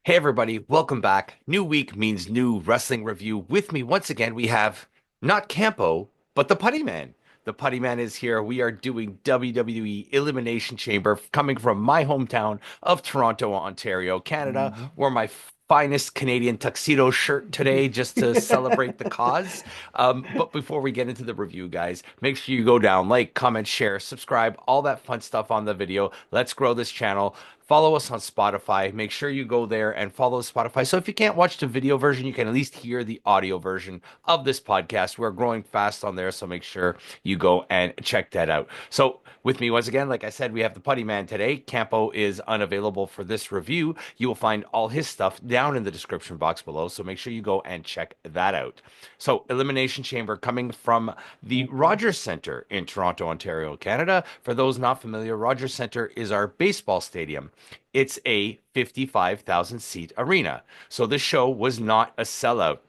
Hey everybody, welcome back. New week means new wrestling review. With me once again, we have not Campo, but the Putty Man. The Putty Man is here. We are doing WWE Elimination Chamber coming from my hometown of Toronto, Ontario, Canada. Mhm. Wore my finest Canadian tuxedo shirt today just to celebrate the cause. But before we get into the review, guys, make sure you go down, like, comment, share, subscribe, all that fun stuff on the video. Let's grow this channel. Follow us on Spotify. Make sure you go there and follow Spotify. So if you can't watch the video version, you can at least hear the audio version of this podcast. We're growing fast on there, so make sure you go and check that out. So with me once again, like I said, we have the Putty Man today. Campo is unavailable for this review. You will find all his stuff down in the description box below, so make sure you go and check that out. So Elimination Chamber coming from the Mhm. Rogers Centre in Toronto, Ontario, Canada. For those not familiar, Rogers Centre is our baseball stadium. It's a 55,000 seat arena. So this show was not a sellout.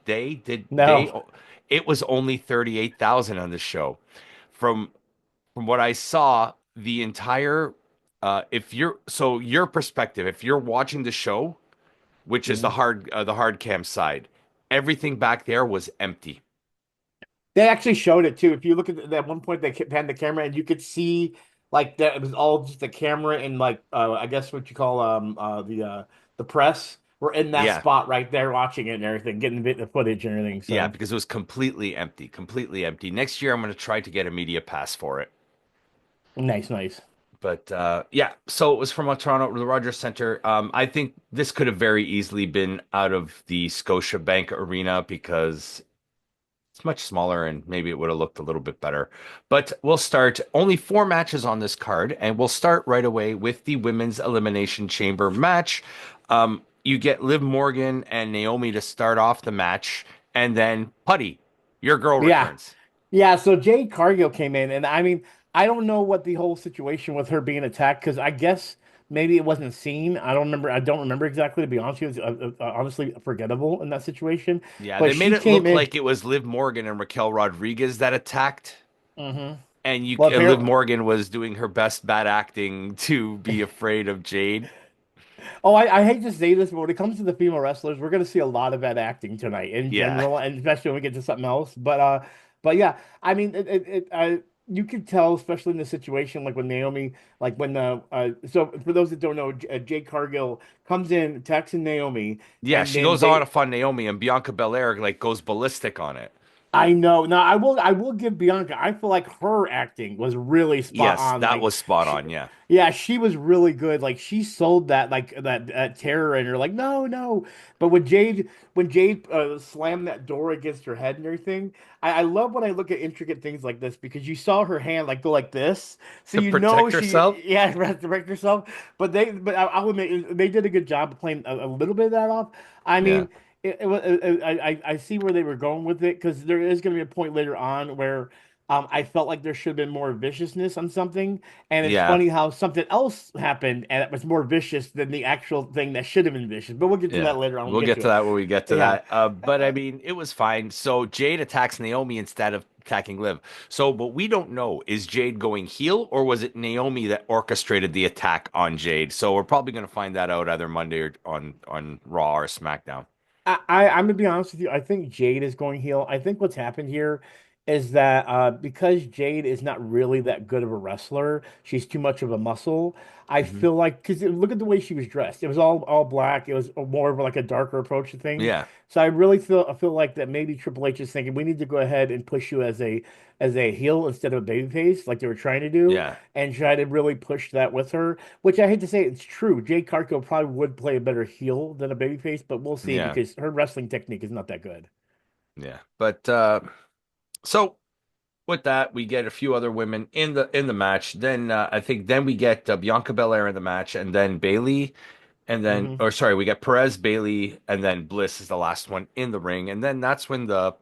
No. It was only 38,000 on this show. From from what I saw, the entire if you're so your perspective, if you're watching the show, which is Mhm. the hard cam side, everything back there was empty. They actually showed it too. If you look at one point, they panned the camera and you could see like that it was all just the camera and like I guess what you call the press were in that Yeah. spot right there watching it and everything, getting the footage and everything. Yeah, So because it was completely empty, completely empty. Next year, I'm going to try to get a media pass for it. nice, nice. But yeah, so it was from Toronto, the Rogers Centre. I think this could have very easily been out of the Scotiabank Arena because it's much smaller and maybe it would have looked a little bit better. But we'll start only four matches on this card, and we'll start right away with the Women's Elimination Chamber match. You get Liv Morgan and Naomi to start off the match, and then Putty, your girl Yeah. returns. Yeah, so Jade Cargill came in, and I mean, I don't know what the whole situation with her being attacked because I guess maybe it wasn't seen. I don't remember. I don't remember exactly, to be honest with you. It's honestly forgettable in that situation. Yeah, But they made she it came look in. like it was Liv Morgan and Raquel Rodriguez that attacked, hmm and Well, Liv apparently, Morgan was doing her best bad acting to be afraid of Jade. oh, I hate to say this, but when it comes to the female wrestlers, we're going to see a lot of bad acting tonight in Yeah, general, and especially when we get to something else. But yeah, I mean, you could tell, especially in the situation like when Naomi, like when so for those that don't know, Jade Cargill comes in, attacks Naomi, yeah, and she then goes on they a fun Naomi, and Bianca Belair like goes ballistic on it. I know. Now I will give Bianca. I feel like her acting was really spot Yes, on. that Like was spot she, on. Yeah. yeah, she was really good. Like she sold that like that terror in her. Like no, no. But when Jade slammed that door against her head and everything, I love when I look at intricate things like this because you saw her hand like go like this, so To you know protect herself. she yeah resurrect herself. But I'll admit they did a good job of playing a little bit of that off. I Yeah. mean I see where they were going with it because there is going to be a point later on where I felt like there should have been more viciousness on something, and it's Yeah. funny how something else happened and it was more vicious than the actual thing that should have been vicious. But we'll get to Yeah. that later on. We'll We'll get get to to it. that when we get to Yeah. that. But I mean, it was fine. So Jade attacks Naomi instead of attacking Liv. So, but we don't know, is Jade going heel or was it Naomi that orchestrated the attack on Jade? So we're probably going to find that out either Monday or on Raw or SmackDown. I'm gonna be honest with you. I think Jade is going heel. I think what's happened here is that because Jade is not really that good of a wrestler, she's too much of a muscle. I Hmm. feel like because look at the way she was dressed. It was all black. It was more of like a darker approach to things. Yeah. So I feel like that maybe Triple H is thinking we need to go ahead and push you as a heel instead of a babyface, like they were trying to do, Yeah. and try to really push that with her. Which I hate to say, it's true. Jade Cargill probably would play a better heel than a babyface, but we'll see Yeah. because her wrestling technique is not that good. Yeah. But so with that, we get a few other women in the match. Then I think then we get Bianca Belair in the match, and then Bailey, and then hmm or sorry, we get Perez, Bailey, and then Bliss is the last one in the ring, and then that's when the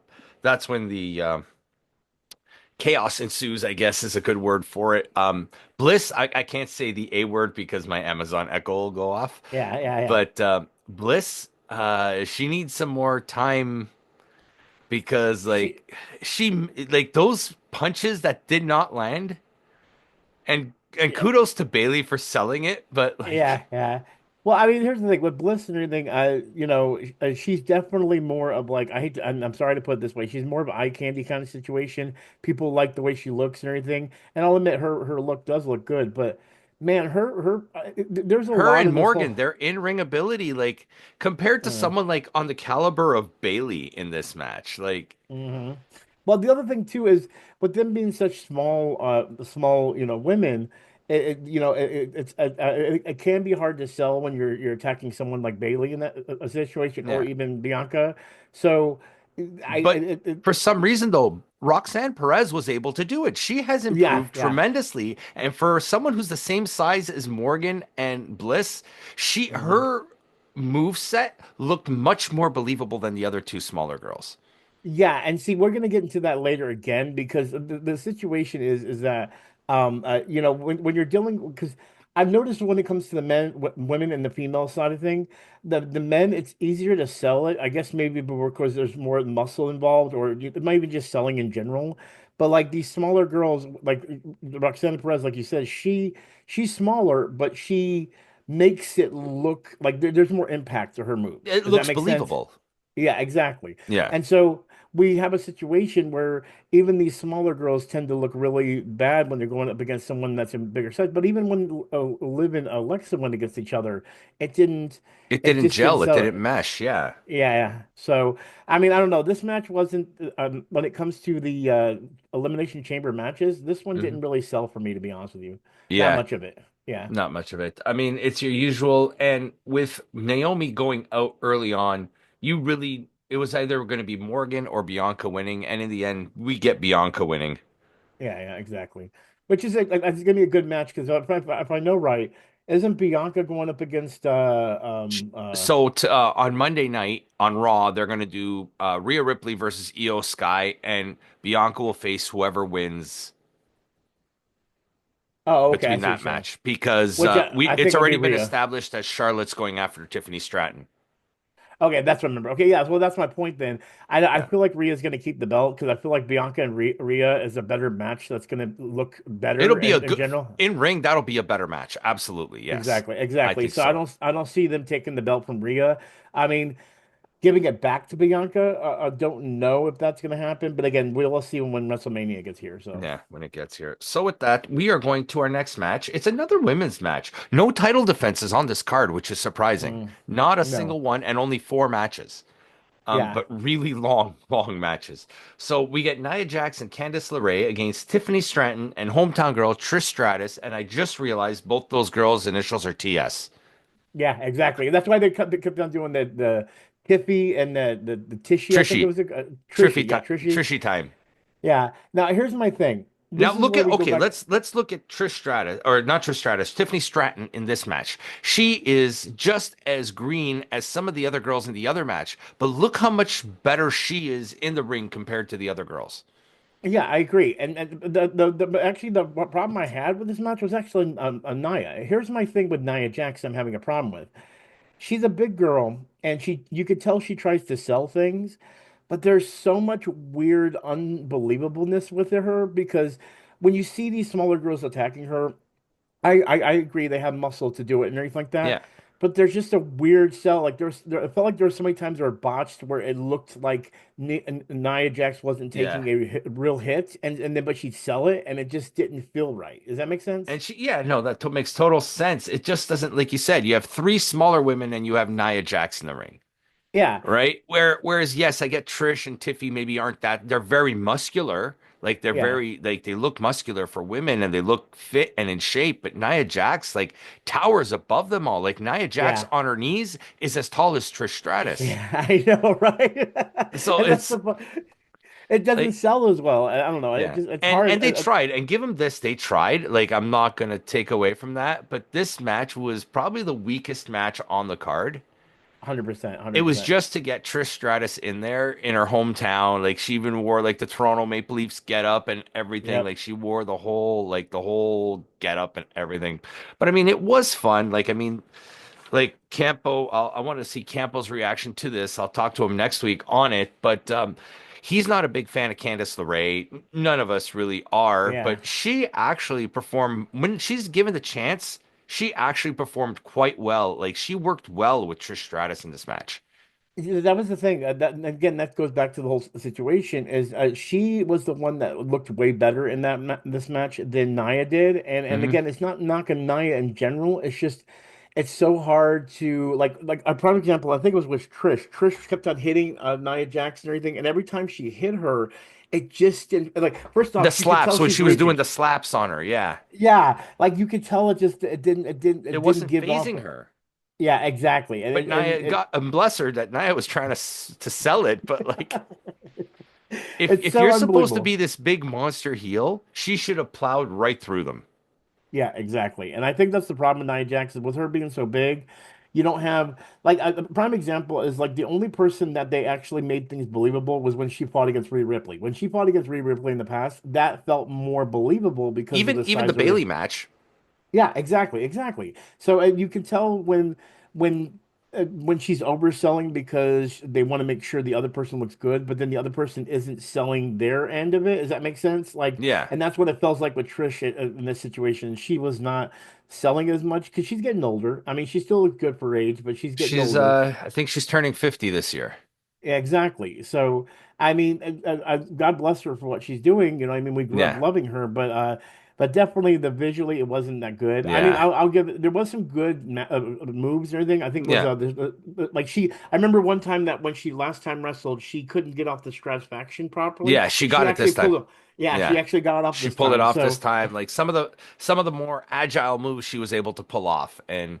chaos ensues. I guess is a good word for it. Bliss, I can't say the A word because my Amazon Echo will go off, Yeah, yeah, yeah. but Bliss, she needs some more time because She, she like those punches that did not land and she, kudos to Bailey for selling it, but like yeah, yeah. Well, I mean, here's the thing with Bliss and everything. She's definitely more of like I'm sorry to put it this way. She's more of an eye candy kind of situation. People like the way she looks and everything. And I'll admit her look does look good, but man, there's a Her lot and of this whole. Morgan, their in-ring ability, like compared to Mm. someone like on the caliber of Bailey in this match, like hmm Well, the other thing too is with them being such small, women, it can be hard to sell when you're attacking someone like Bailey in that a situation, or yeah. even Bianca. So, But for some reason, though, Roxanne Perez was able to do it. She has yeah, improved yeah. tremendously, and for someone who's the same size as Morgan and Bliss, she hmm her move set looked much more believable than the other two smaller girls. Yeah, and see, we're gonna get into that later again because the situation is that when you're dealing because I've noticed when it comes to the women and the female side of thing, the men it's easier to sell it. I guess maybe because there's more muscle involved, or it might be just selling in general. But like these smaller girls, like Roxana Perez, like you said, she's smaller, but she makes it look like there's more impact to her moves. It Does that looks make sense? believable. Yeah, exactly. Yeah. And so we have a situation where even these smaller girls tend to look really bad when they're going up against someone that's in bigger size. But even when Liv and Alexa went against each other, it didn't, It it didn't just didn't gel. It sell didn't it. mesh. Yeah. Yeah, yeah. So, I mean, I don't know. This match wasn't, when it comes to the Elimination Chamber matches, this one hmm didn't really sell for me, to be honest with you. That Yeah. much of it. Yeah. Not much of it. I mean, it's your usual. And with Naomi going out early on, it was either going to be Morgan or Bianca winning. And in the end, we get Bianca winning. Yeah, yeah, exactly. Which is it's gonna be a good match because if I know right, isn't Bianca going up against So on Monday night on Raw, they're going to do Rhea Ripley versus Io Sky, and Bianca will face whoever wins oh, okay, I between see what you're that saying. match because Which we I it's think will be already been Rhea. established that Charlotte's going after Tiffany Stratton. Okay, that's what I remember. Okay, yeah, well that's my point then. I Yeah. feel like Rhea's gonna keep the belt because I feel like Bianca and Rhea is a better match that's gonna look It'll better be a in good general. in ring, that'll be a better match. Absolutely. Yes. Exactly, I exactly. think So I so. don't see them taking the belt from Rhea. I mean, giving it back to Bianca, I don't know if that's gonna happen. But again, we'll see when WrestleMania gets here. So. Yeah, when it gets here. So with that, we are going to our next match. It's another women's match. No title defenses on this card, which is surprising. Mm. Not a No. single one and only four matches. Yeah. But really long, long matches. So we get Nia Jax and Candice LeRae against Tiffany Stratton and hometown girl Trish Stratus. And I just realized both those girls' initials are TS. Yeah, exactly. That's why they kept on doing the Tiffy and the Tishy, I think it Trishy, was Trishy. Yeah, Trishy. Trishy time. Yeah. Now here's my thing. Now This is look where at we go okay, back let's look at Trish Stratus or not Trish Stratus, Tiffany Stratton in this match. She is just as green as some of the other girls in the other match, but look how much better she is in the ring compared to the other girls. Yeah, I agree. And actually the problem I had with this match was actually Nia. Here's my thing with Nia Jax I'm having a problem with. She's a big girl and you could tell she tries to sell things, but there's so much weird unbelievableness with her because when you see these smaller girls attacking her, I agree they have muscle to do it and everything like that. Yeah. But there's just a weird sell. Like it felt like there were so many times they were botched where it looked like Nia Jax wasn't Yeah. taking a real hit, and then but she'd sell it, and it just didn't feel right. Does that make sense? And yeah, no, makes total sense. It just doesn't, like you said, you have three smaller women and you have Nia Jax in the ring, Yeah, right? Whereas, yes, I get Trish and Tiffy maybe aren't that, they're very muscular. Like yeah, they look muscular for women and they look fit and in shape. But Nia Jax, like, towers above them all. Like, Nia Jax yeah, on her knees is as tall as Trish Stratus. yeah. I know, right? So And that's it's it doesn't like, sell as well. I don't know. yeah. It's And hard. they tried, and give them this, they tried. Like, I'm not gonna take away from that, but this match was probably the weakest match on the card. 100%, It was 100%. just to get Trish Stratus in there in her hometown. Like, she even wore like the Toronto Maple Leafs get up and everything. Yep. Like, she wore the whole get up and everything. But I mean, it was fun. Like, I mean, like Campo, I want to see Campo's reaction to this. I'll talk to him next week on it. But he's not a big fan of Candice LeRae. None of us really are. Yeah. But she actually performed when she's given the chance. she actually performed quite well. Like she worked well with Trish Stratus in this match. Yeah, that was the thing. That again, that goes back to the whole situation. Is she was the one that looked way better in that ma this match than Nia did, and Hmm. again, it's not knocking Nia in general. It's just it's so hard to like a prime example. I think it was with Trish. Trish kept on hitting Nia Jax and everything, and every time she hit her, it just didn't like. First The off, you could slaps tell when she's she was doing rigid. the slaps on her, yeah, Yeah, like you could tell it it didn't wasn't give off. phasing her. Yeah, exactly, and But Nia it got, and bless her, that Nia was trying to to sell it. But like, it's if so you're supposed to unbelievable. be this big monster heel, she should have plowed right through them. Yeah, exactly. And I think that's the problem with Nia Jackson. With her being so big, you don't have like a prime example is like the only person that they actually made things believable was when she fought against Rhea Ripley. When she fought against Rhea Ripley in the past, that felt more believable because of the Even the size of her. Bailey match, Yeah, exactly, exactly. So you can tell when when she's overselling because they want to make sure the other person looks good, but then the other person isn't selling their end of it. Does that make sense? Like, yeah, and that's what it feels like with Trish in this situation. She was not selling as much because she's getting older. I mean, she still looks good for her age, but she's getting she's older. I think she's turning 50 this year. Yeah, exactly. So, I mean, God bless her for what she's doing. You know, I mean, we grew up Yeah, loving her, but definitely the visually it wasn't that good. I mean, yeah, I'll give it. There was some good moves and everything. I think it was yeah, like she. I remember one time that when she last time wrestled, she couldn't get off the Stratusfaction properly, yeah. She and she got it actually this time. pulled. Yeah, she Yeah, actually got it off she this pulled it time. off this So time. Like some of the more agile moves she was able to pull off, and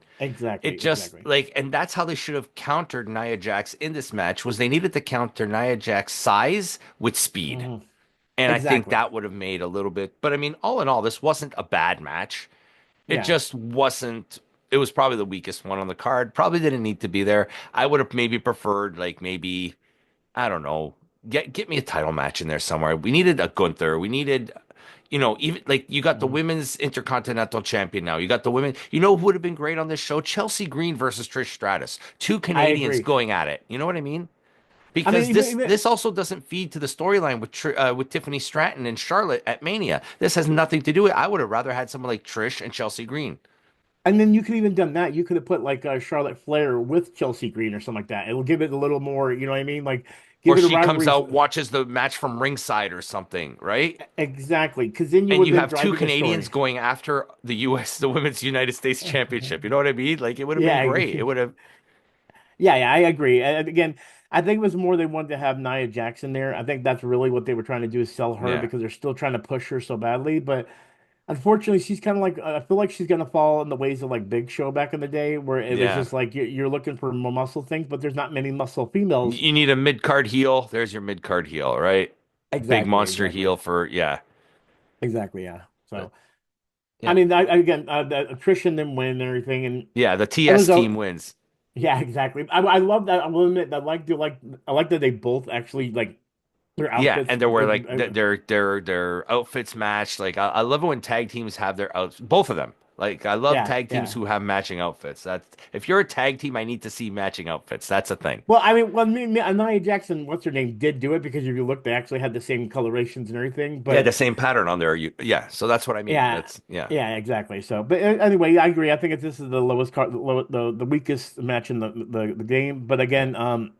it exactly, just exactly. like, and that's how they should have countered Nia Jax in this match, was they needed to counter Nia Jax's size with speed. Hmm. And I think Exactly. that would have made a little bit, but I mean, all in all, this wasn't a bad match. It Yeah. just wasn't, it was probably the weakest one on the card. Probably didn't need to be there. I would have maybe preferred, like, maybe, I don't know, get me a title match in there somewhere. We needed a Gunther. We needed, even like you got the Mhm. women's intercontinental champion now. You got the women. You know who would have been great on this show? Chelsea Green versus Trish Stratus. Two I Canadians agree. going at it. You know what I mean? I mean, Because even this also doesn't feed to the storyline with Tiffany Stratton and Charlotte at Mania. This has nothing to do with it. I would have rather had someone like Trish and Chelsea Green. And then you could even done that. You could have put like Charlotte Flair with Chelsea Green or something like that. It'll give it a little more, you know what I mean? Like Or give it a she comes rivalry. out, watches the match from ringside or something, right? Exactly. Because then you And would you have been have two driving a Canadians story. going after the US, the Women's United States Championship. You know what I mean? Like it would have been Yeah. great. It would have, Yeah, I agree. And again, I think it was more they wanted to have Nia Jackson there. I think that's really what they were trying to do is sell her yeah, because they're still trying to push her so badly. But unfortunately, she's kind of like I feel like she's gonna fall in the ways of like Big Show back in the day, where it was yeah. just like you're looking for more muscle things, but there's not many muscle females. You need a mid card heel. There's your mid card heel, right? Big Exactly, monster exactly, heel for, yeah. exactly. Yeah. But So. I yeah, mean, again, the attrition then win and everything, and yeah. The it TS was a team wins. yeah, exactly. I love that. I will admit, I like that they both actually like their Yeah, outfits. and there were like their outfits matched. Like I love it when tag teams have their outs. Both of them. Like I love Yeah, tag teams yeah. who have matching outfits. That's if you're a tag team, I need to see matching outfits. That's a thing. Well, I mean, Nia Jackson, what's her name, did do it because if you look, they actually had the same colorations and everything. Yeah, But the same pattern on there. Yeah, so that's what I mean. yeah, That's yeah, yeah, exactly. So, but anyway, I agree. I think this is the lowest card, the weakest match in the game. But yeah, again, I'm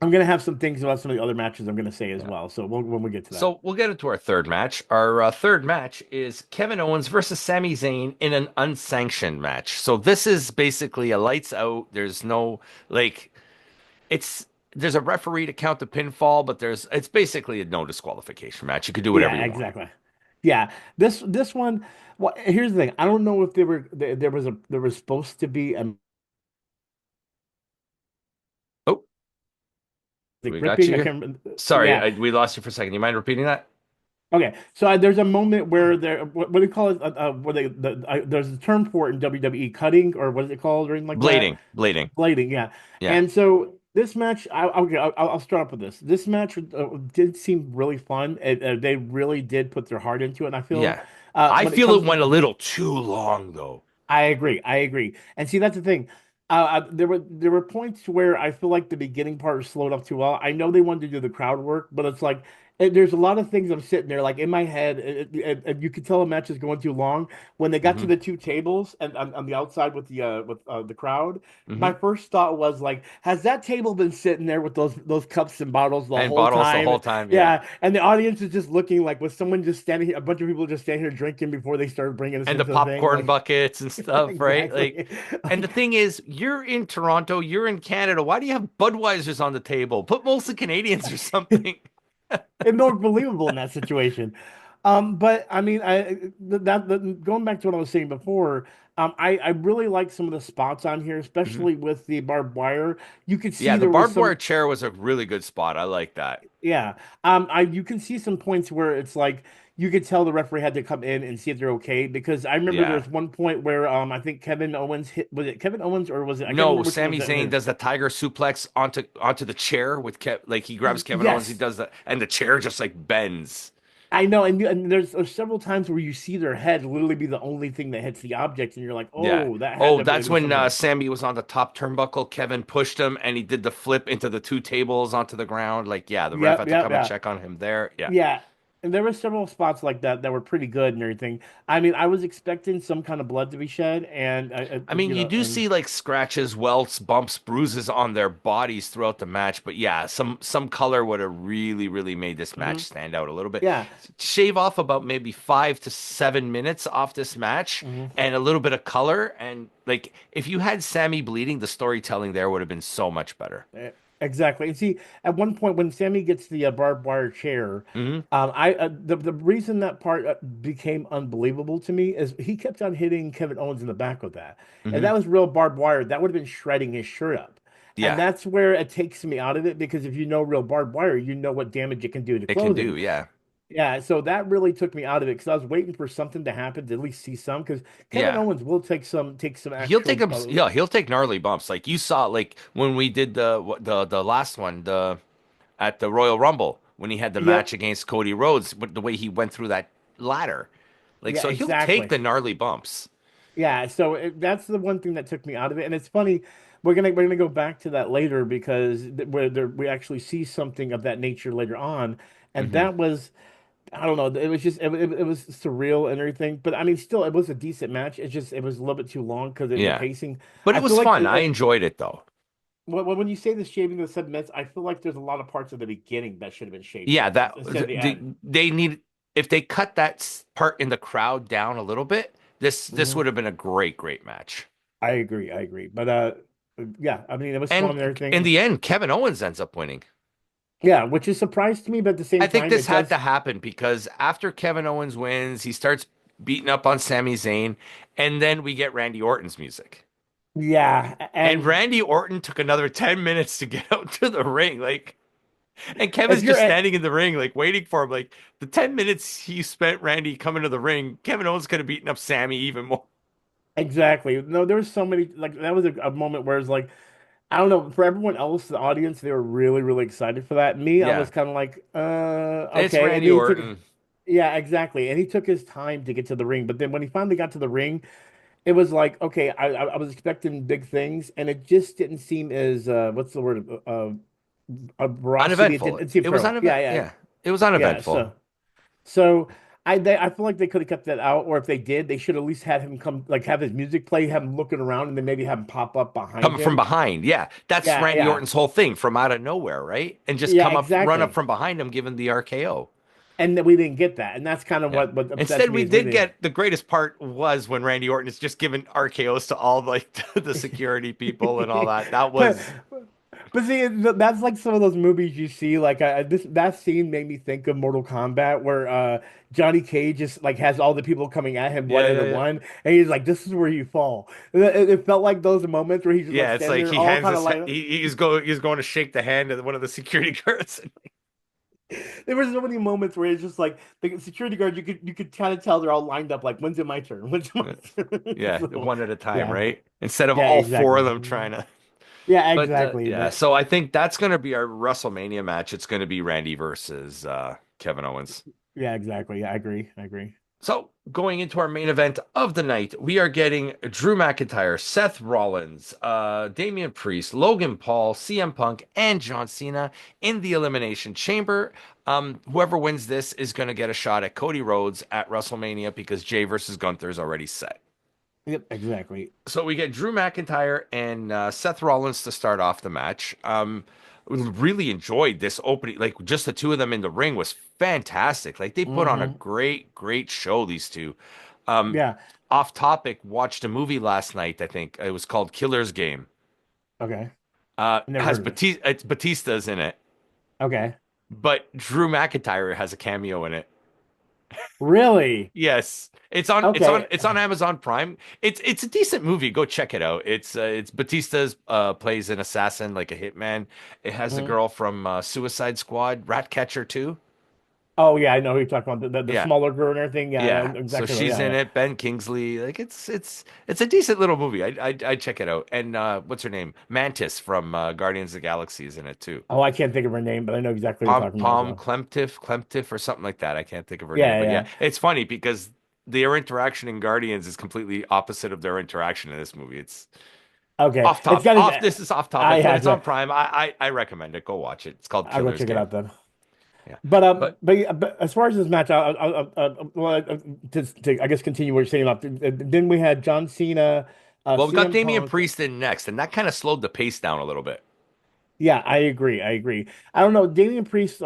gonna have some things about some of the other matches I'm gonna say as yeah. well. So when we get to that. So we'll get into our third match. Our third match is Kevin Owens versus Sami Zayn in an unsanctioned match. So this is basically a lights out. There's no like it's there's a referee to count the pinfall, but it's basically a no disqualification match. You could do whatever Yeah, you want. exactly. Yeah, this one. Well, here's the thing. I don't know if there was supposed to be Oh, the we got gripping. you I here. can't remember. Sorry, Yeah. we lost you for a second. You mind repeating that? Okay. So there's a moment where what do you call it? Where there's a term for it in WWE, cutting or what is it called or anything like that? Blading. Blading. Yeah. Yeah, And so this match, okay, I'll start off with this. This match did seem really fun. They really did put their heart into it. And I feel yeah. I when it feel it comes went a little too long though. I agree. I agree. And see, that's the thing. There were points where I feel like the beginning part slowed up too well. I know they wanted to do the crowd work, but it's like there's a lot of things I'm sitting there like in my head, and you could tell a match is going too long. When they got to Hmm. the two tables and on the outside with the crowd, my Hmm. first thought was like, has that table been sitting there with those cups and bottles the And whole bottles the whole time? time. Yeah. Yeah, and the audience is just looking like was someone just standing here, a bunch of people just standing here drinking before they started bringing us And the into the thing, popcorn like buckets and stuff, right? Like, exactly, and the like thing is, you're in Toronto, you're in Canada. Why do you have Budweiser's on the table? Put mostly Canadians or something. it's more believable in that situation. But I mean, going back to what I was saying before, I really like some of the spots on here, Hmm. especially with the barbed wire. You could Yeah, see the there was barbed wire some, chair was a really good spot. I like that. yeah. You can see some points where it's like you could tell the referee had to come in and see if they're okay because I remember there Yeah. was one point where I think Kevin Owens hit, was it Kevin Owens or was it, I can't No, remember which one was Sami that Zayn his. does the tiger suplex onto the chair with like he grabs Kevin Owens, he Yes. does that, and the chair just like bends. I know, and there's several times where you see their head literally be the only thing that hits the object, and you're like, Yeah. oh, that had to Oh, have really that's been when something. Sammy was on the top turnbuckle. Kevin pushed him, and he did the flip into the two tables onto the ground. Like, yeah, the ref Yep, had to yep, come and yeah, check on him there. Yeah. yeah. And there were several spots like that that were pretty good and everything. I mean, I was expecting some kind of blood to be shed, and I mean, you you know, do and see like scratches, welts, bumps, bruises on their bodies throughout the match, but yeah, some color would have really made this match mhm, stand out a little bit. yeah, Shave off about maybe 5 to 7 minutes off this match mhm. and a little bit of color, and like if you had Sammy bleeding, the storytelling there would have been so much better. Exactly. And see, at one point when Sammy gets the barbed wire chair, Hmm. I the reason that part became unbelievable to me is he kept on hitting Kevin Owens in the back with that. And Hmm. that was real barbed wire. That would have been shredding his shirt up. And Yeah, that's where it takes me out of it because if you know real barbed wire, you know what damage it can do to it can clothing. do. Yeah, Yeah, so that really took me out of it because I was waiting for something to happen to at least see some because Kevin yeah. Owens will take some He'll take actual him. Yeah, he'll take gnarly bumps. Like you saw, like when we did the last one, the at the Royal Rumble when he had the match yep, against Cody Rhodes, but the way he went through that ladder. Like, yeah, so he'll take exactly. the gnarly bumps. Yeah, so that's the one thing that took me out of it, and it's funny. We're gonna go back to that later because we actually see something of that nature later on, and Hmm. that was I don't know. It was just it was surreal and everything, but I mean, still, it was a decent match. It's just it was a little bit too long because the Yeah. pacing. But I it feel was like fun. I enjoyed it though. when you say the shaving of the 7 minutes, I feel like there's a lot of parts of the beginning that should have been shaved Yeah, off that instead of the they, end. they need if they cut that part in the crowd down a little bit, this Hmm. would have been a great match. I agree, I agree, but yeah, I mean, it was fun and And in everything. the end, Kevin Owens ends up winning. Yeah, which is surprise to me, but at the I same think time, this it had to does. happen because after Kevin Owens wins, he starts beating up on Sami Zayn, and then we get Randy Orton's music. Yeah, And and Randy Orton took another 10 minutes to get out to the ring. Like, and if Kevin's you're just standing in the ring, like waiting for him. Like the 10 minutes he spent Randy coming to the ring, Kevin Owens could have beaten up Sammy even more. exactly, no, there was so many like that was a moment where it's like I don't know for everyone else, the audience, they were really excited for that. Me, I was Yeah. kind of like, It's okay, and Randy then he took, Orton. yeah, exactly, and he took his time to get to the ring, but then when he finally got to the ring, it was like, okay, I was expecting big things, and it just didn't seem as what's the word, a veracity. It Uneventful. didn't seem It was thorough. Yeah, uneventful. yeah, Yeah. It was yeah. uneventful. So I feel like they could have kept that out, or if they did, they should at least had him come, like have his music play, have him looking around, and then maybe have him pop up behind Coming from him. behind. Yeah. That's Yeah, Randy yeah, Orton's whole thing from out of nowhere, right? And just yeah, come up, run up exactly. from behind him, giving the RKO. And then we didn't get that, and that's kind of Yeah. what upsets Instead, me we is we did didn't. get the greatest part was when Randy Orton is just giving RKOs to all like the security people and all that. That But was, but see, that's like some of those movies you see. Like this that scene made me think of Mortal Kombat, where Johnny Cage just like has all the people coming at him one yeah, at yeah, a yeah. one, and he's like, "This is where you fall." It felt like those moments where he's just like Yeah, it's standing like there, he all hands kind of us. like. He's going to shake the hand of one of the security guards. There were so many moments where it's just like the security guard. You could kind of tell they're all lined up. Like, when's it my turn? When's it my turn? Yeah, So, one at a time, yeah, right? Instead of yeah, all four of exactly. them trying to. Yeah, But exactly. yeah, But so I think that's going to be our WrestleMania match. It's going to be Randy versus Kevin Owens. yeah, exactly. Yeah, I agree. I agree. So, going into our main event of the night, we are getting Drew McIntyre, Seth Rollins, Damian Priest, Logan Paul, CM Punk, and John Cena in the Elimination Chamber. Whoever wins this is going to get a shot at Cody Rhodes at WrestleMania because Jay versus Gunther is already set. Yep, exactly. So we get Drew McIntyre and Seth Rollins to start off the match. Really enjoyed this opening. Like just the two of them in the ring was fantastic. Like they put on a Hmm. great, great show. These two. Um, Yeah. Off topic, watched a movie last night. I think it was called Killer's Game. Okay. Never Has heard of it. Batista? It's Batista's in it, Okay. but Drew McIntyre has a cameo in it. Really? Yes, Okay. it's on Amazon Prime. It's a decent movie. Go check it out. It's Batista's plays an assassin like a hitman. It has the Mhm. girl from Suicide Squad, Ratcatcher too. Oh yeah, I know who you're talking about. The Yeah, smaller girl and everything. Yeah, I yeah. know So exactly. she's Yeah, in yeah. it. Ben Kingsley. Like it's a decent little movie. I'd check it out. And what's her name? Mantis from Guardians of the Galaxy is in it too. Oh, I can't think of her name, but I know exactly what you're talking about as well. Clemtiff or something like that. I can't think of her name, Yeah, but yeah, yeah. it's funny because their interaction in Guardians is completely opposite of their interaction in this movie. It's Okay. off It's top got off. to. This is off I topic, but it's have. on Prime. I recommend it. Go watch it. It's called I'll go Killer's check it Game. out then. Yeah, But but but as far as this match, well, I guess continue what you're saying about. Then we had John Cena, well, we got CM Damian Punk. Priest in next, and that kind of slowed the pace down a little bit. Yeah, I agree. I agree. I don't know. Damian Priest.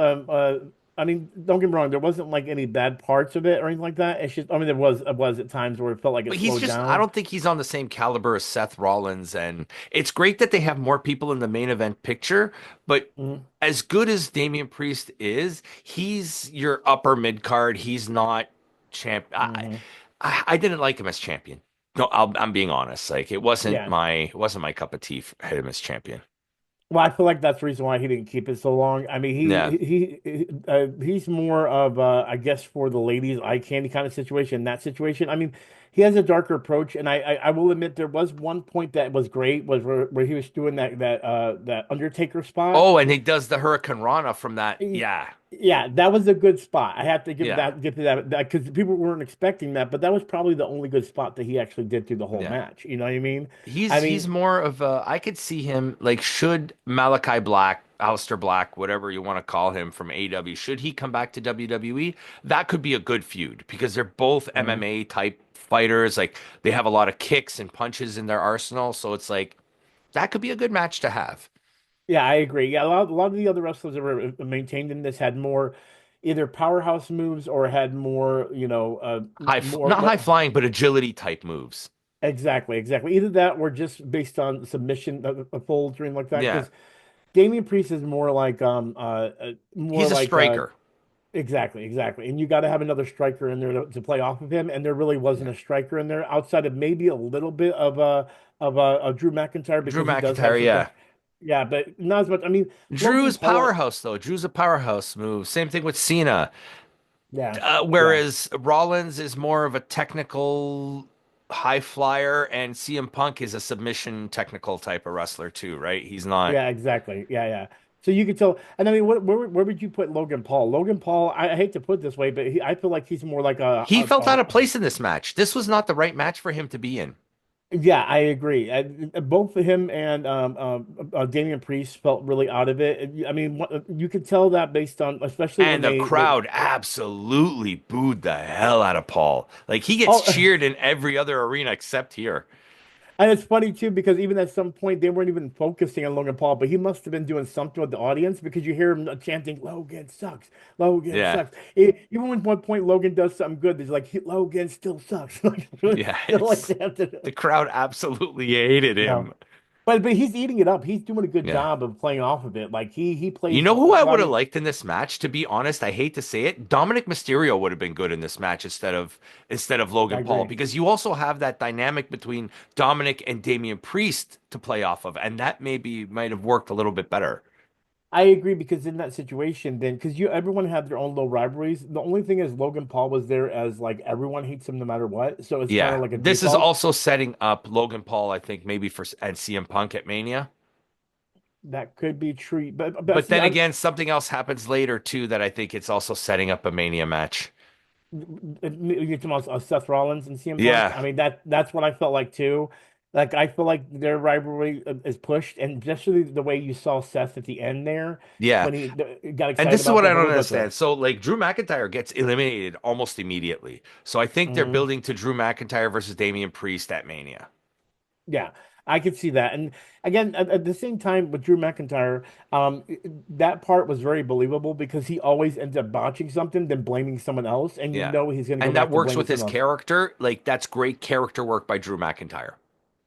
I mean, don't get me wrong. There wasn't like any bad parts of it or anything like that. It's just. I mean, there was at times where it felt like it But he's slowed just, I down. don't think he's on the same caliber as Seth Rollins. And it's great that they have more people in the main event picture. But Mhm. as good as Damian Priest is, he's your upper mid card. He's not champ. Hmm. I didn't like him as champion. No, I'm being honest. Like Yeah. it wasn't my cup of tea for him as champion. Well, I feel like that's the reason why he didn't keep it so long. I mean, Yeah, he's more of I guess for the ladies eye candy kind of situation. In that situation, I mean, he has a darker approach, and I will admit there was one point that was great was where he was doing that Undertaker spot. oh, and he does the Hurricane Rana from that. Y- Yeah, Yeah, that was a good spot. I have to yeah, give to that because people weren't expecting that, but that was probably the only good spot that he actually did through the whole yeah. match. You know what I mean? I He's mean, more of a I could see him like should Malachi Black, Aleister Black, whatever you want to call him from AEW, should he come back to WWE, that could be a good feud because they're both mhm. MMA type fighters. Like they have a lot of kicks and punches in their arsenal, so it's like that could be a good match to have. Yeah, I agree. Yeah, a lot of the other wrestlers that were maintained in this had more either powerhouse moves or had more, more Not high flying, but agility type moves. exactly, exactly. Either that or just based on submission folds or anything like that. Yeah, Because Damian Priest is more he's a like striker. exactly, exactly. And you got to have another striker in there to play off of him. And there really wasn't Yeah, a striker in there outside of maybe a little bit of a Drew McIntyre Drew because he does have McIntyre. some Yeah. things. Yeah, but not as much. I mean, Logan Drew's Paul. powerhouse though. Drew's a powerhouse move. Same thing with Cena. Yeah, yeah. Whereas Rollins is more of a technical high flyer, and CM Punk is a submission technical type of wrestler too, right? He's not. Yeah, exactly. Yeah, yeah. So you could tell, and I mean, where would you put Logan Paul? Logan Paul, I hate to put it this way, but I feel like he's more like He felt out of place in this match. This was not the right match for him to be in. yeah, I agree. Both him and Damian Priest felt really out of it. I mean, you could tell that based on, especially when And the they crowd absolutely booed the hell out of Paul. Like he gets oh, cheered in every other arena except here. and it's funny too because even at some point they weren't even focusing on Logan Paul, but he must have been doing something with the audience because you hear him chanting, "Logan sucks, Logan Yeah. sucks." Even when one point Logan does something good, he's like, "Logan still sucks," like Yeah. like It's the that. crowd absolutely hated No, him. but he's eating it up. He's doing a good Yeah. job of playing off of it. Like he You plays. know who I I would have mean, liked in this match? To be honest, I hate to say it, Dominic Mysterio would have been good in this match instead of I Logan Paul agree. because you also have that dynamic between Dominic and Damian Priest to play off of, and that maybe might have worked a little bit better. I agree because in that situation, then because you everyone had their own little rivalries. The only thing is Logan Paul was there as like everyone hates him no matter what. So it's kind Yeah, of like a this is default. also setting up Logan Paul, I think maybe for and CM Punk at Mania. That could be true, but But see, then again, something else happens later too that I think it's also setting up a Mania match. You're talking about Seth Rollins and CM Punk. Yeah, I mean that's what I felt like too. Like I feel like their rivalry is pushed, and just the way you saw Seth at the end there yeah. when he got And excited this is about what that. I But don't we'll go through understand. it. So, like, Drew McIntyre gets eliminated almost immediately. So, I think they're Mhm. building to Drew McIntyre versus Damian Priest at Mania. Yeah, I could see that. And again, at the same time with Drew McIntyre, that part was very believable because he always ends up botching something, then blaming someone else, and you Yeah. know he's going to go And that back to works blaming with his someone else. character. Like, that's great character work by Drew McIntyre.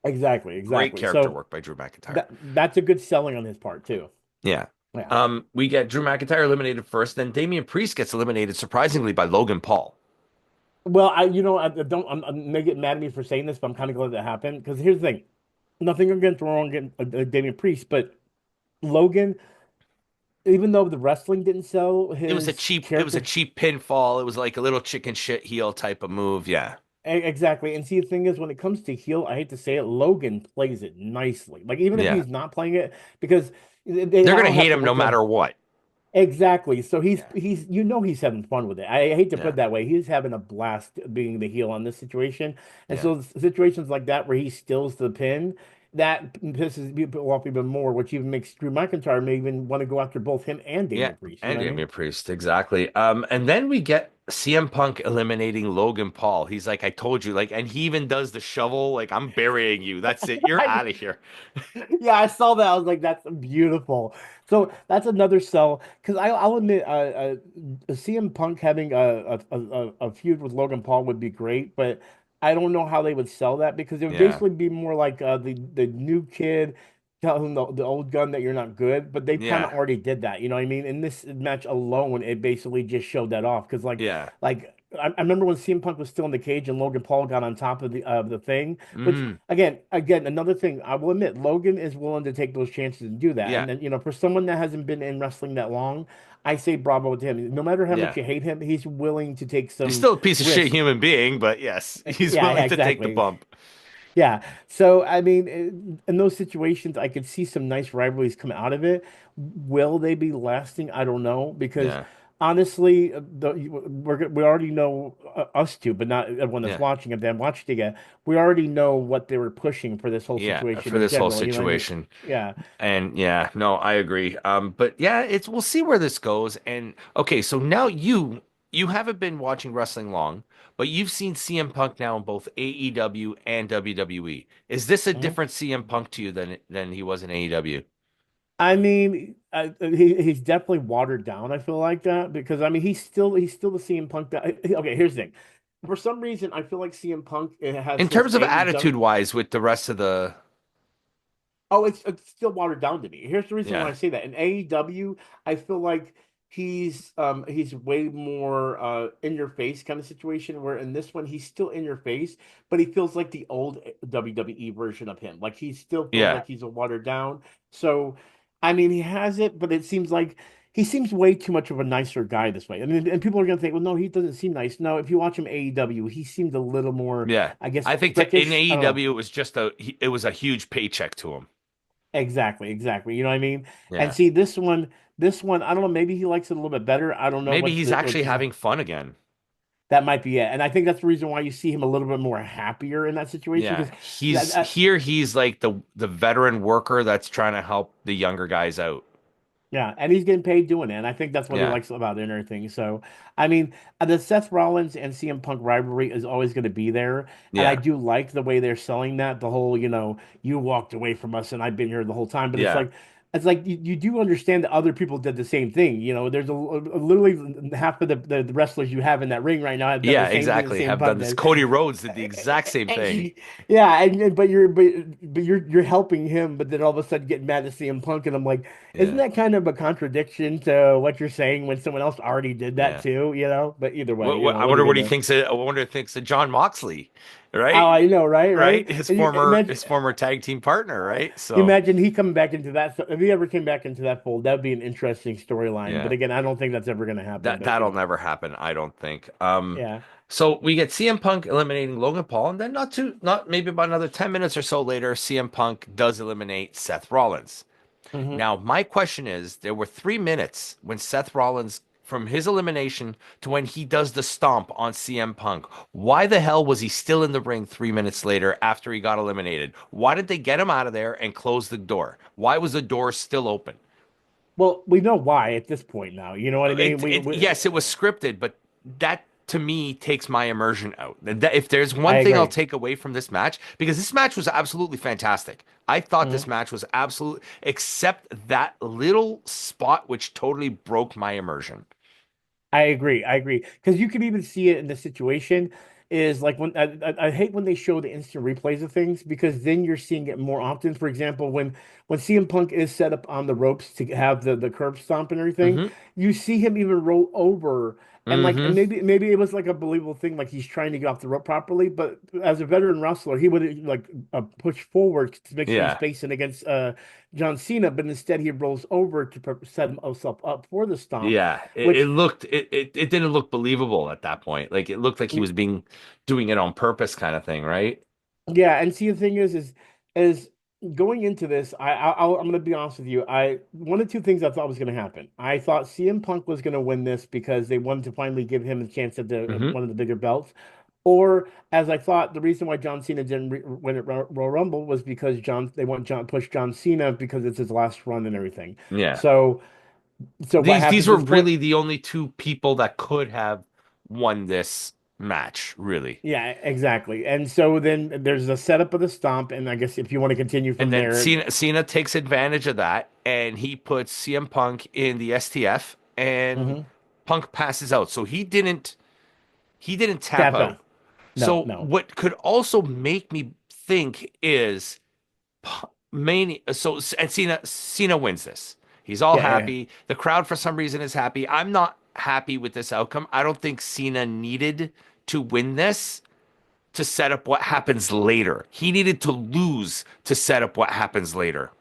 Exactly, Great exactly. character So work by Drew McIntyre. that's a good selling on his part too. Yeah. Yeah. We get Drew McIntyre eliminated first, then Damian Priest gets eliminated surprisingly by Logan Paul. Well, I don't. I'm may get mad at me for saying this, but I'm kind of glad that happened because here's the thing: nothing against wrong against Damian Priest, but Logan, even though the wrestling didn't sell his It was a character. cheap pinfall. It was like a little chicken shit heel type of move. Yeah. Exactly. And see, the thing is, when it comes to heel, I hate to say it, Logan plays it nicely. Like, even if Yeah. he's not playing it, because they They're now gonna have hate to him no work on. matter what. Exactly. So Yeah. he's having fun with it. I hate to put Yeah. it that way. He's having a blast being the heel on this situation. And Yeah. so situations like that where he steals the pin, that pisses people off even more, which even makes Drew McIntyre may even want to go after both him and Yeah, Damian Priest. You and know what I mean? Damian Priest, exactly. And then we get CM Punk eliminating Logan Paul. He's like, I told you, like, and he even does the shovel, like, I'm burying you. That's it. You're I out of here. Yeah, I saw that. I was like, that's beautiful. So that's another sell because I'll admit, CM Punk having a feud with Logan Paul would be great, but I don't know how they would sell that because it would Yeah. basically be more like the new kid telling the old gun that you're not good, but they kind of Yeah. already did that. You know what I mean? In this match alone, it basically just showed that off because Yeah. I remember when CM Punk was still in the cage and Logan Paul got on top of the thing, which Mm. again, another thing, I will admit, Logan is willing to take those chances and do that. Yeah. And then, for someone that hasn't been in wrestling that long, I say bravo to him. No matter how much Yeah. you hate him, he's willing to take He's some still a piece of shit risk. human being, but yes, he's Yeah, willing to take the exactly. bump. Yeah. So, I mean, in those situations, I could see some nice rivalries come out of it. Will they be lasting? I don't know because Yeah. honestly, we already know us two, but not everyone that's Yeah. watching. If they haven't watched it yet, we already know what they were pushing for this whole Yeah. situation For in this whole general. You know what I mean? situation. Yeah. And yeah, no, I agree. But yeah, it's we'll see where this goes. And okay, so now you haven't been watching wrestling long, but you've seen CM Punk now in both AEW and WWE. Is this a Mhm. different CM Punk to you than he was in AEW? I mean, he's definitely watered down. I feel like that because I mean he's still the CM Punk that. Okay, here's the thing. For some reason, I feel like CM Punk has In his terms of thing attitude done. wise with the rest of the Oh, it's still watered down to me. Here's the reason why yeah, I say that. In AEW, I feel like he's way more in your face kind of situation where in this one he's still in your face, but he feels like the old WWE version of him. Like he still feels yeah, like he's a watered down. So I mean he has it, but it seems like he seems way too much of a nicer guy this way. I mean, and people are gonna think, well, no, he doesn't seem nice. No, if you watch him AEW, he seemed a little more, yeah. I guess, I think in prickish. I don't know. AEW it was just it was a huge paycheck to him. Exactly, exactly. You know what I mean? And Yeah. see this one, I don't know, maybe he likes it a little bit better. I don't know Maybe he's actually what's having fun again. that might be it. And I think that's the reason why you see him a little bit more happier in that situation Yeah, because that, that he's like the veteran worker that's trying to help the younger guys out. Yeah, and he's getting paid doing it, and I think that's what he Yeah. likes about it and everything. So, I mean, the Seth Rollins and CM Punk rivalry is always going to be there, and I Yeah. do like the way they're selling that. The whole, you walked away from us, and I've been here the whole time. But Yeah. it's like you do understand that other people did the same thing. There's literally half of the wrestlers you have in that ring right now have done the Yeah, same thing that exactly. CM Have done Punk this. did. Cody Rhodes did the exact same thing. Yeah, but you're helping him, but then all of a sudden getting mad to CM Punk, and I'm like, isn't Yeah. that kind of a contradiction to what you're saying when someone else already did that Yeah. too? But either way, I what are wonder you what he gonna do? thinks I wonder what he thinks of John Moxley, Oh, right? I know, right, right. Right? And you imagine, His former tag team partner, right? you So, imagine he coming back into that. So if he ever came back into that fold, that'd be an interesting storyline. But yeah. again, I don't think that's ever gonna happen. But That'll never happen, I don't think. yeah. So we get CM Punk eliminating Logan Paul, and then not maybe about another 10 minutes or so later, CM Punk does eliminate Seth Rollins. Hmm. Now, my question is, there were 3 minutes when Seth Rollins from his elimination to when he does the stomp on CM Punk. Why the hell was he still in the ring 3 minutes later after he got eliminated? Why did they get him out of there and close the door? Why was the door still open? Well, we know why at this point now. You know what I mean? Yes, it was scripted, but that to me takes my immersion out. If there's I one thing I'll agree. take away from this match, because this match was absolutely fantastic. I thought this Mhm. match was absolute, except that little spot which totally broke my immersion. I agree. I agree. Because you can even see it in the situation is like when I hate when they show the instant replays of things because then you're seeing it more often. For example, when CM Punk is set up on the ropes to have the curb stomp and everything, Hmm. you see him even roll over and Hmm. maybe it was like a believable thing, like he's trying to get off the rope properly. But as a veteran wrestler, he would like push forward to make sure he's Yeah. facing against John Cena, but instead he rolls over to set himself up for the stomp, Yeah. It which looked it didn't look believable at that point. Like it looked like he was being doing it on purpose kind of thing, right? yeah, and see the thing is going into this, I'm gonna be honest with you. I one of two things I thought was gonna happen. I thought CM Punk was gonna win this because they wanted to finally give him a chance at the Hmm. one of the bigger belts. Or as I thought, the reason why John Cena didn't win at Royal Rumble was because they want John push John Cena because it's his last run and everything. Yeah. So what These happens were is point really the only two people that could have won this match, really. yeah, exactly. And so then there's a setup of the stomp, and I guess if you want to continue And from then there, Cena takes advantage of that and he puts CM Punk in the STF and mhm, Punk passes out. So he didn't tap tap out. out. No, So no. what could also make me think is Mania. So and Cena wins this. He's all Yeah, yeah, yeah. happy. The crowd for some reason is happy. I'm not happy with this outcome. I don't think Cena needed to win this to set up what happens later. He needed to lose to set up what happens later.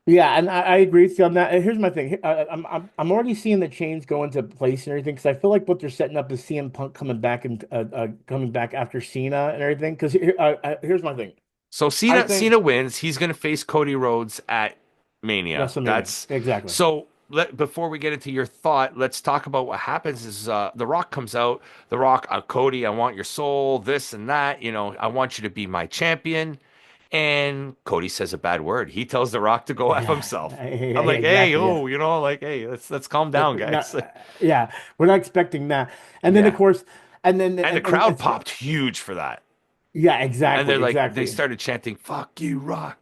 Yeah, and I agree with you on that. And here's my thing. I'm already seeing the chains go into place and everything because I feel like what they're setting up is CM Punk coming back after Cena and everything. Because here's my thing. So I Cena think wins. He's going to face Cody Rhodes at Mania. WrestleMania. That's Exactly. so. Before we get into your thought, let's talk about what happens. Is The Rock comes out. The Rock, Cody, I want your soul. This and that. I want you to be my champion. And Cody says a bad word. He tells The Rock to go f Yeah, himself. yeah, I'm like, hey, exactly. Yeah. oh, like, hey, let's calm down, Like, no, guys. yeah, we're not expecting that. And then of Yeah. course, and then And the and crowd it's popped huge for that. yeah, And they're exactly, like, they exactly. started chanting, "Fuck you, Rock."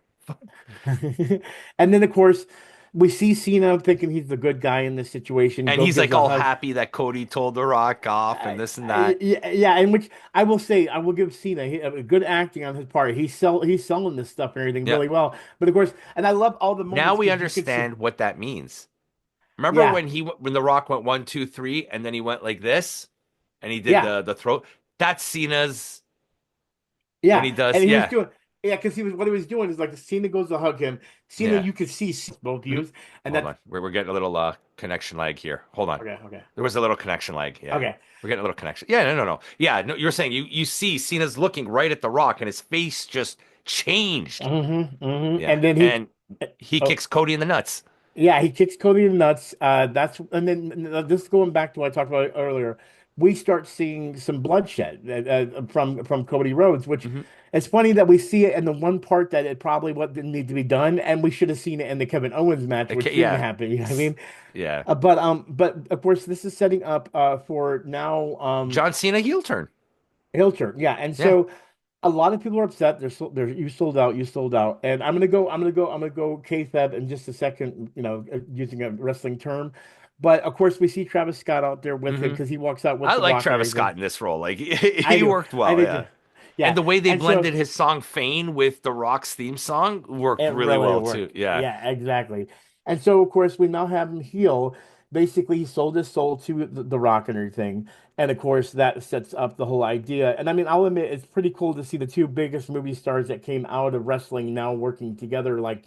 And then of course we see Cena thinking he's the good guy in this situation. He And goes he's gives like a all hug. happy that Cody told The Rock off and this and that. Yeah, yeah, in which I will say I will give Cena good acting on his part. He's selling this stuff and everything Yeah. really well. But of course, and I love all the Now moments we because you could see, understand what that means. Remember yeah, when The Rock went 1, 2, 3, and then he went like this, and he did yeah, the throat. That's Cena's when yeah, he does. and he was Yeah. doing. Yeah, because he was what he was doing is like the Cena goes to hug him. Cena, Yeah. you could see both Mhm. views, and Hold that on. We're getting a little connection lag here. Hold on. okay, okay, There was a little connection lag. Yeah. okay. We're getting a little connection. Yeah, no, no, no. Yeah, no, you're saying you see Cena's looking right at The Rock and his face just changed. Yeah. And then And he oh, kicks Cody in the nuts. yeah, he kicks Cody in the nuts. That's and then this is going back to what I talked about earlier. We start seeing some bloodshed from Cody Rhodes, which Hmm. it's funny that we see it in the one part that it probably what didn't need to be done, and we should have seen it in the Kevin Owens match, which Okay, didn't yeah. happen. You know what I mean? Yeah. But of course, this is setting up for now John Cena heel turn. heel turn. Yeah, and Yeah. so a lot of people are upset. They're you sold out, you sold out. And I'm gonna go kayfabe in just a second, using a wrestling term. But of course we see Travis Scott out there with him Hmm. because he walks out with I the like Rock and Travis everything. Scott in this role. Like I he do. worked I well, did too. yeah. And Yeah. the way they And so blended his song Fane with The Rock's theme song worked it really really well too. worked. Yeah. Yeah, exactly. And so, of course, we now have him heal. Basically, he sold his soul to the Rock and everything. And of course, that sets up the whole idea. And I mean, I'll admit, it's pretty cool to see the two biggest movie stars that came out of wrestling now working together, like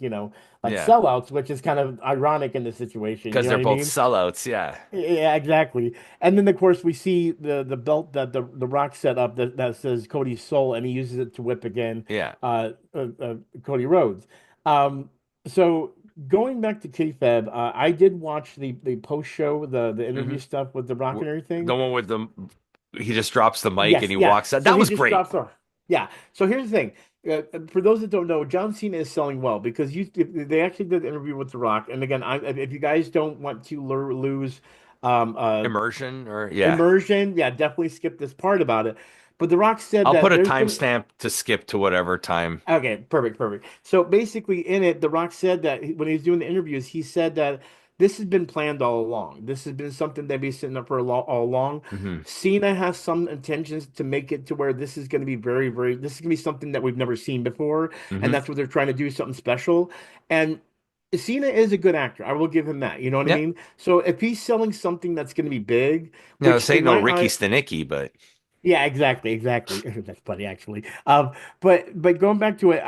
Yeah. sellouts, which is kind of ironic in this situation. You Because know they're what I both mean? sellouts. Yeah. Yeah, exactly. And then, of course, we see the belt that the Rock set up that says Cody's soul, and he uses it to whip again Yeah. uh, uh, uh Cody Rhodes. Um, so. Going back to kayfabe, I did watch the post show, the Hmm interview stuff with The Rock and The everything. one with the he just drops the mic and Yes, he yeah. walks out. So That he was just great. drops off. Yeah. So here's the thing. For those that don't know, John Cena is selling well because they actually did an interview with The Rock. And again, if you guys don't want to lose um, uh, Immersion or yeah. immersion, yeah, definitely skip this part about it. But The Rock said I'll put that a there's gonna timestamp to skip to whatever time. Okay, perfect, perfect. So basically, in it, The Rock said that when he was doing the interviews, he said that this has been planned all along. This has been something they've been sitting up for all along. Hmm Cena has some intentions to make it to where this is going to be this is going to be something that we've never seen before, and hmm that's what they're trying to do, something special. And Cena is a good actor. I will give him that. You know what I Yeah. mean? So if he's selling something that's going to be big, Now which this ain't in no my Ricky eye, Stenicki, but yeah, exactly, exactly. That's funny, actually. But going back to it,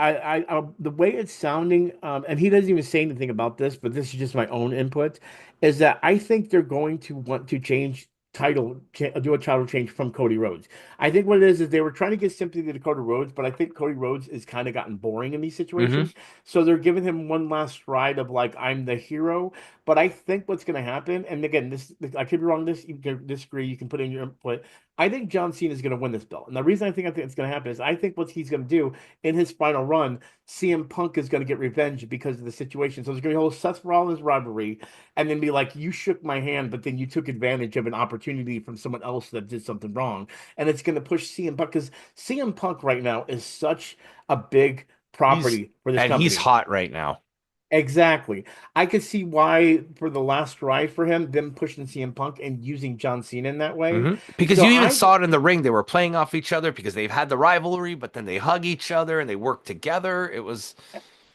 the way it's sounding, and he doesn't even say anything about this, but this is just my own input, is that I think they're going to want to do a title change from Cody Rhodes. I think what it is they were trying to get sympathy to Cody Rhodes, but I think Cody Rhodes is kind of gotten boring in these hmm situations, so they're giving him one last ride of like I'm the hero. But I think what's going to happen, and again, this I could be wrong. This you can disagree. You can put in your input. I think John Cena is going to win this belt. And the reason I think it's going to happen is I think what he's going to do in his final run, CM Punk is going to get revenge because of the situation. So there's going to be a whole Seth Rollins rivalry and then be like, you shook my hand, but then you took advantage of an opportunity from someone else that did something wrong. And it's going to push CM Punk because CM Punk right now is such a big he's property for this he's company. hot right now. Exactly. I could see why for the last ride for him, them pushing CM Punk and using John Cena in that way. Because So you even I saw it in the ring. They were playing off each other because they've had the rivalry, but then they hug each other and they work together. It was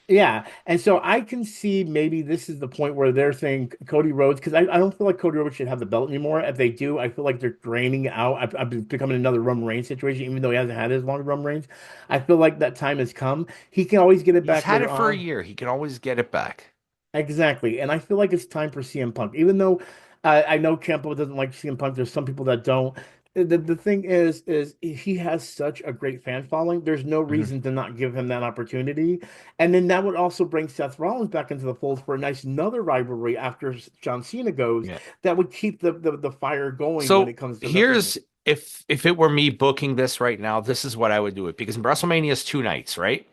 Yeah, and so I can see maybe this is the point where they're saying Cody Rhodes because I don't feel like Cody Rhodes should have the belt anymore. If they do, I feel like they're draining out. I've been becoming another Roman Reigns situation, even though he hasn't had his long Roman Reigns. I feel like that time has come. He can always get it he's back had later it for a on. year. He can always get it back. Exactly. And I feel like it's time for CM Punk. Even though I know Campo doesn't like CM Punk, there's some people that don't. The thing is he has such a great fan following. There's no Mhm. reason to not give him that opportunity. And then that would also bring Seth Rollins back into the fold for a nice another rivalry after John Cena goes. Yeah. That would keep the fire going when So it comes to wrestling. here's if it were me booking this right now, this is what I would do it because WrestleMania is 2 nights, right?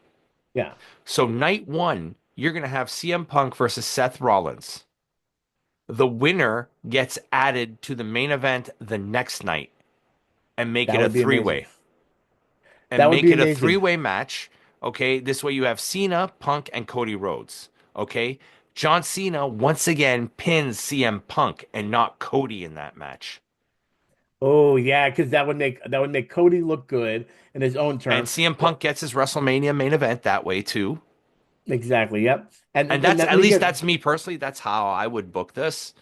Yeah, So night one, you're gonna have CM Punk versus Seth Rollins. The winner gets added to the main event the next night and make it that a would be amazing. three-way. And That would make be it a amazing. three-way match. Okay, this way you have Cena, Punk, and Cody Rhodes. Okay, John Cena once again pins CM Punk and not Cody in that match. Oh yeah, because that would make Cody look good in his own And term. CM Punk gets his WrestleMania main event that way too. Exactly. Yep. And And that's that at and least again, that's me personally. That's how I would book this.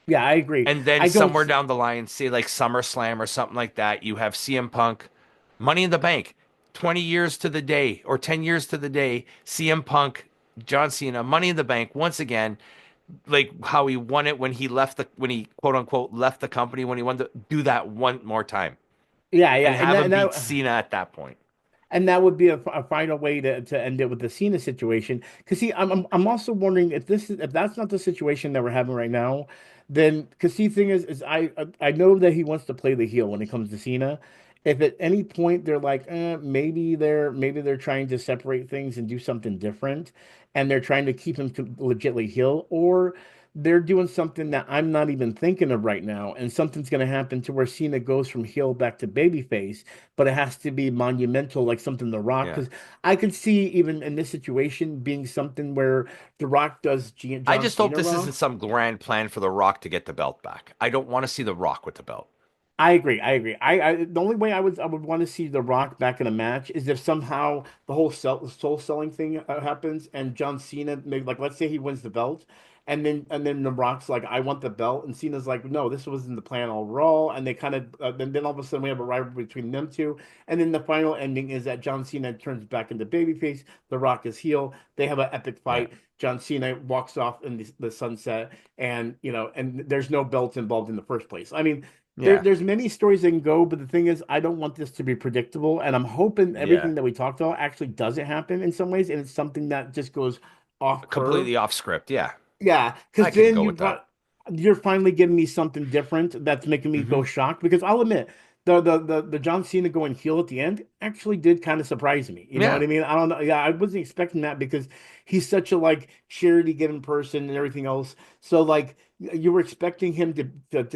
yeah, I agree. And then I don't. somewhere down the line, say like SummerSlam or something like that, you have CM Punk, Money in the Bank, 20 years to the day or 10 years to the day, CM Punk, John Cena, Money in the Bank once again, like how he won it when when he quote unquote left the company when he won to do that one more time Yeah, yeah, and have him and beat that Cena at that point. and that would be a final way to end it with the Cena situation. Because see, I'm also wondering if that's not the situation that we're having right now, then because see, the thing is I know that he wants to play the heel when it comes to Cena. If at any point they're like, maybe they're trying to separate things and do something different, and they're trying to keep him to legitly heel, or they're doing something that I'm not even thinking of right now, and something's going to happen to where Cena goes from heel back to babyface, but it has to be monumental, like something The Rock. Yeah. Because I could see even in this situation being something where The Rock does I John just hope Cena this isn't wrong. some grand plan for The Rock to get the belt back. I don't want to see The Rock with the belt. I agree. I agree. The only way I would want to see The Rock back in a match is if somehow the whole soul selling thing happens and John Cena maybe like let's say he wins the belt and then The Rock's like I want the belt and Cena's like no this wasn't the plan overall and they kind of then all of a sudden we have a rivalry between them two and then the final ending is that John Cena turns back into babyface. The Rock is heel. They have an epic Yeah. fight. John Cena walks off in the sunset and and there's no belts involved in the first place. I mean Yeah. there's many stories that can go, but the thing is, I don't want this to be predictable, and I'm hoping Yeah. everything that we talked about actually doesn't happen in some ways, and it's something that just goes off curve. Completely off script. Yeah, Yeah, I because can then go with that. you're finally giving me something different that's making me Hmm. go shocked. Because I'll admit the John Cena going heel at the end actually did kind of surprise me. You know what Yeah, I mean? I don't know. Yeah, I wasn't expecting that because he's such a like charity giving person and everything else. So like you were expecting him to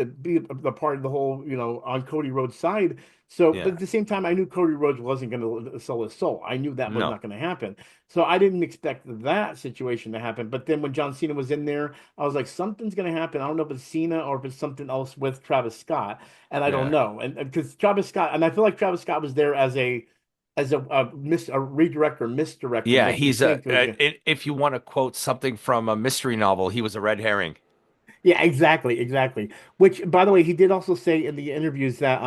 be a part of the whole, on Cody Rhodes' side. So, but yeah. at the same time, I knew Cody Rhodes wasn't going to sell his soul. I knew that was No. not going to happen. So I didn't expect that situation to happen. But then when John Cena was in there, I was like, something's going to happen. I don't know if it's Cena or if it's something else with Travis Scott, and I don't Yeah. know. And because Travis Scott, and I feel like Travis Scott was there as a redirect or misdirect to Yeah, make me he's think it was going. if you want to quote something from a mystery novel, he was a red herring. Yeah, exactly, exactly. Which, by the way, he did also say in the interviews that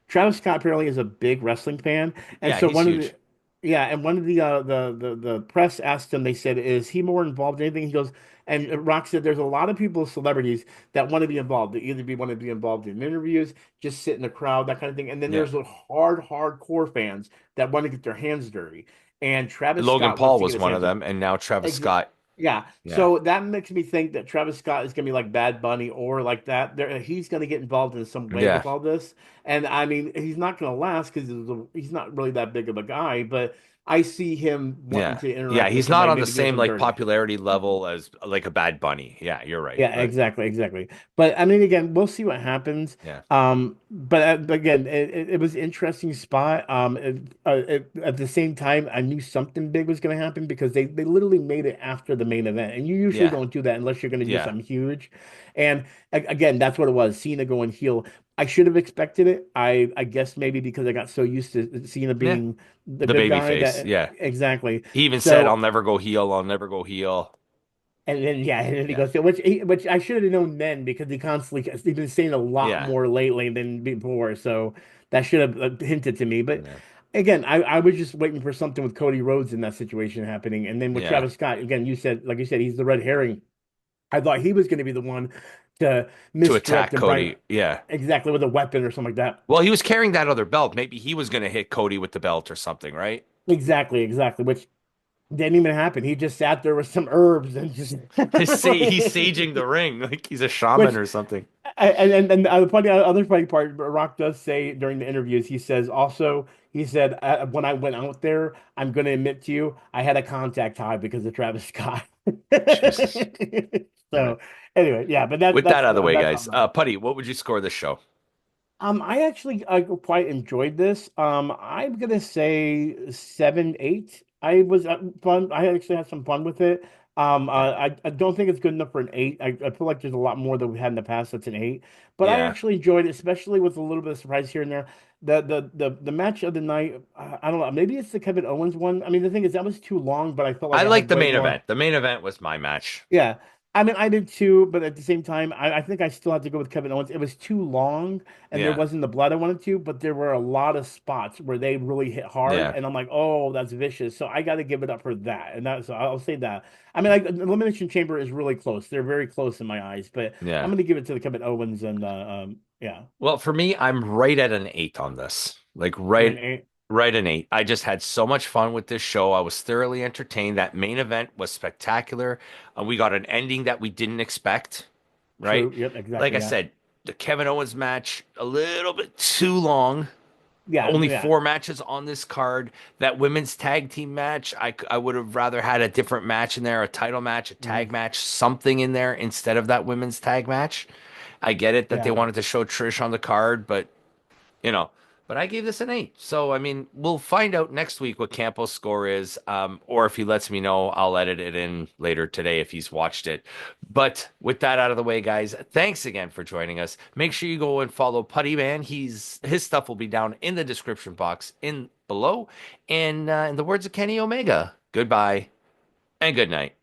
Travis Scott apparently is a big wrestling fan, and Yeah, so he's one of the huge. yeah, and one of the press asked him, they said, "Is he more involved in anything?" He goes, and Rock said, "There's a lot of people, celebrities that want to be involved. They either want to be involved in interviews, just sit in the crowd, that kind of thing, and then Yeah. there's the hardcore fans that want to get their hands dirty." And Travis Logan Scott wants Paul to get was his one of hands dirty. them, and now Travis Ex Scott. yeah. Yeah. So that makes me think that Travis Scott is going to be like Bad Bunny or like that. He's going to get involved in some way Yeah. with all this. And I mean, he's not going to last because he's not really that big of a guy, but I see him wanting Yeah. to Yeah, interact in he's some not way, on the maybe doing same some like dirty. popularity level as like a Bad Bunny. Yeah, you're right. Yeah, But exactly, exactly. But I mean, again, we'll see what happens. yeah. But again, it was an interesting spot. At the same time, I knew something big was going to happen because they literally made it after the main event, and you usually Yeah. don't do that unless you're going to do Yeah. something huge. And again, that's what it was. Cena going heel. I should have expected it. I guess maybe because I got so used to Cena Yeah. being the The good baby guy face. that Yeah. exactly. He even said, I'll So. never go heel. I'll never go heel. And then yeah, and then he Yeah. goes, which I should have known then because he's been saying a lot Yeah. more lately than before, so that should have hinted to me. But Yeah. again, I was just waiting for something with Cody Rhodes in that situation happening, and then with Yeah. Travis Scott, again, like you said, he's the red herring. I thought he was going to be the one to To misdirect attack and bring Cody. Yeah. exactly with a weapon or something like that. Well, he was carrying that other belt. Maybe he was going to hit Cody with the belt or something, right? Exactly, exactly. Which didn't even happen. He just sat there with some herbs and just He's saging the ring like he's a shaman which or something. and the other funny part, Rock does say during the interviews, he says also, he said, when I went out there, I'm going to admit to you, I had a contact high because of Travis Scott. Jesus. All right. So anyway, yeah, but With that out of the way, that's guys, all. Putty, what would you score this show? I actually quite enjoyed this. I'm gonna say 7, 8. I was fun. I actually had some fun with it. Yeah. I don't think it's good enough for an 8. I feel like there's a lot more that we had in the past that's an 8. But I Yeah. actually enjoyed it, especially with a little bit of surprise here and there. The match of the night, I don't know. Maybe it's the Kevin Owens one. I mean, the thing is that was too long, but I felt like I I like had the way main more. event. The main event was my match. Yeah. I mean, I did too, but at the same time, I think I still have to go with Kevin Owens. It was too long and there Yeah. wasn't the blood I wanted to, but there were a lot of spots where they really hit hard. Yeah. And I'm like, oh, that's vicious. So I got to give it up for that. And that's, so I'll say that. I mean, like, Elimination Chamber is really close. They're very close in my eyes, but I'm Yeah. going to give it to the Kevin Owens and, yeah. Well, for me, I'm right at an 8 on this. Like You're an right eight. right an 8. I just had so much fun with this show. I was thoroughly entertained. That main event was spectacular. We got an ending that we didn't expect, right? True. Yep. Like Exactly. I Yeah. said, the Kevin Owens match a little bit too long. Yeah. Only Yeah. 4 matches on this card. That women's tag team match, I would have rather had a different match in there, a title match, a Mhm. tag match, something in there instead of that women's tag match. I get it that they Yeah. wanted to show Trish on the card, but you know, but I gave this an 8. So I mean, we'll find out next week what Campo's score is, or if he lets me know, I'll edit it in later today if he's watched it. But with that out of the way, guys, thanks again for joining us. Make sure you go and follow Putty Man. His stuff will be down in the description box in below. And in the words of Kenny Omega, goodbye and good night.